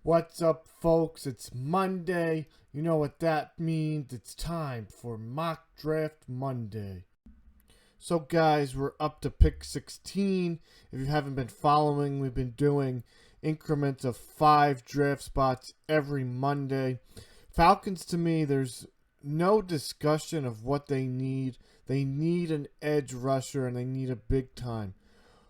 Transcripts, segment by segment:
What's up, folks? It's Monday. You know what that means. It's time for Mock Draft Monday. So, guys, we're up to pick 16. If you haven't been following, we've been doing increments of 5 draft spots every Monday. Falcons, to me, there's no discussion of what they need. They need an edge rusher and they need a big time.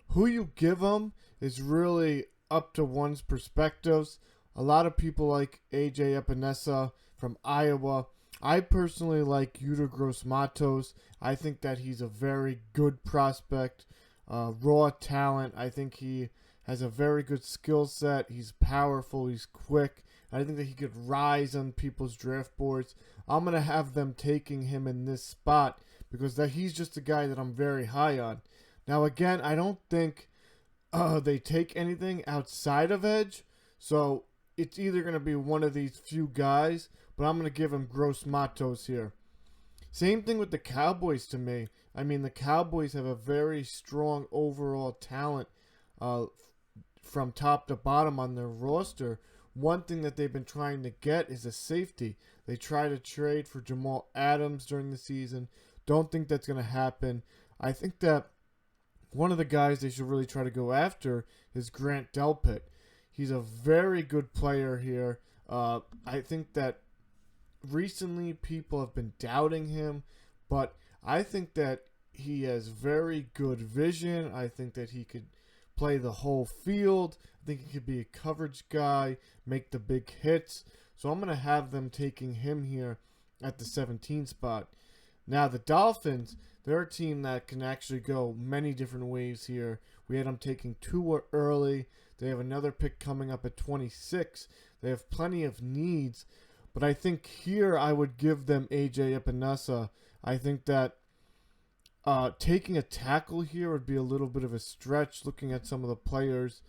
Who you give them is really up to one's perspectives. A lot of people like AJ Epinesa from Iowa. I personally like Yuta Gross-Matos. I think that he's a very good prospect, raw talent. I think he has a very good skill set. He's powerful. He's quick. I think that he could rise on people's draft boards. I'm going to have them taking him in this spot because he's just a guy that I'm very high on. Now, again, I don't think they take anything outside of edge, so it's either going to be one of these few guys, but I'm going to give him Gross-Matos here. Same thing with the Cowboys to me. I mean, the Cowboys have a very strong overall talent from top to bottom on their roster. One thing that they've been trying to get is a safety. They try to trade for Jamal Adams during the season. Don't think that's going to happen. I think that one of the guys they should really try to go after is Grant Delpit. He's a very good player here. I think that recently people have been doubting him, but I think that he has very good vision. I think that he could play the whole field. I think he could be a coverage guy, make the big hits. So I'm going to have them taking him here at the 17 spot. Now, the Dolphins, they're a team that can actually go many different ways here. We had them taking Tua early. They have another pick coming up at 26. They have plenty of needs. But I think here I would give them AJ Epinesa. I think that taking a tackle here would be a little bit of a stretch looking at some of the players.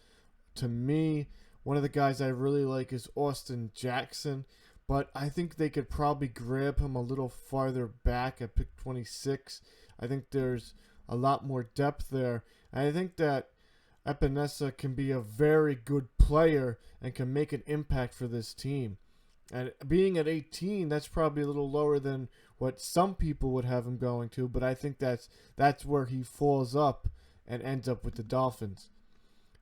To me, one of the guys I really like is Austin Jackson. But I think they could probably grab him a little farther back at pick 26. I think there's a lot more depth there. And I think that Epinesa can be a very good player and can make an impact for this team. And being at 18, that's probably a little lower than what some people would have him going to, but I think that's where he falls up and ends up with the Dolphins.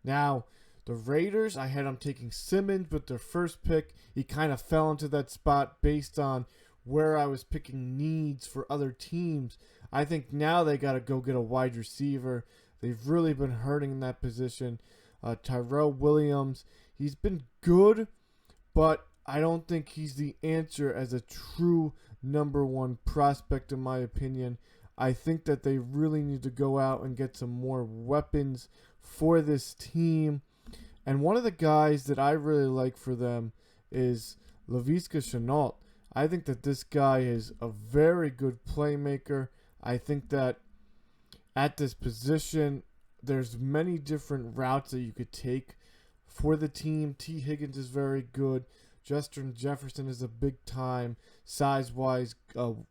Now, the Raiders, I had them taking Simmons with their first pick. He kind of fell into that spot based on where I was picking needs for other teams. I think now they got to go get a wide receiver. They've really been hurting in that position. Tyrell Williams, he's been good, but I don't think he's the answer as a true number one prospect, in my opinion. I think that they really need to go out and get some more weapons for this team. And one of the guys that I really like for them is Laviska Shenault. I think that this guy is a very good playmaker. I think that at this position, there's many different routes that you could take for the team. T. Higgins is very good. Justin Jefferson is a big time, size-wise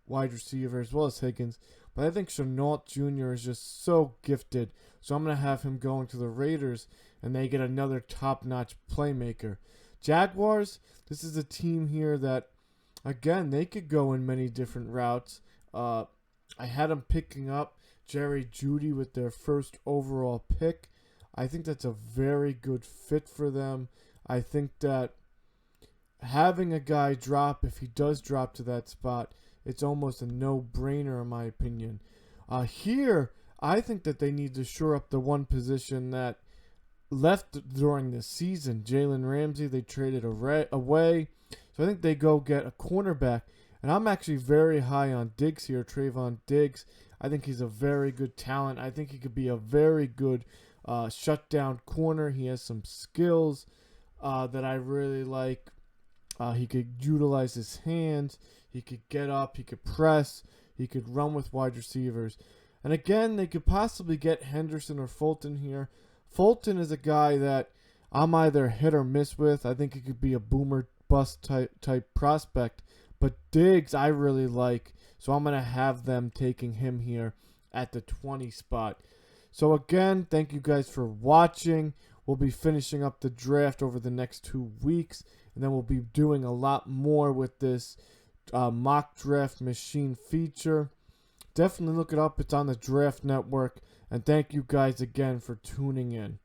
wide receiver as well as Higgins. But I think Shenault Jr. is just so gifted. So I'm going to have him going to the Raiders, and they get another top-notch playmaker. Jaguars, this is a team here that, again, they could go in many different routes. I had them picking up Jerry Jeudy with their first overall pick. I think that's a very good fit for them. I think that having a guy drop, if he does drop to that spot, it's almost a no-brainer in my opinion. Here, I think that they need to shore up the one position that left during the season. Jalen Ramsey, they traded away. So I think they go get a cornerback. And I'm actually very high on Diggs here, Trayvon Diggs. I think he's a very good talent. I think he could be a very good shutdown corner. He has some skills that I really like. He could utilize his hands. He could get up. He could press. He could run with wide receivers. And again, they could possibly get Henderson or Fulton here. Fulton is a guy that I'm either hit or miss with. I think he could be a boomer bust type prospect. But Diggs, I really like. So I'm going to have them taking him here at the 20 spot. So again, thank you guys for watching. We'll be finishing up the draft over the next 2 weeks, and then we'll be doing a lot more with this mock draft machine feature. Definitely look it up. It's on the Draft Network. And thank you guys again for tuning in.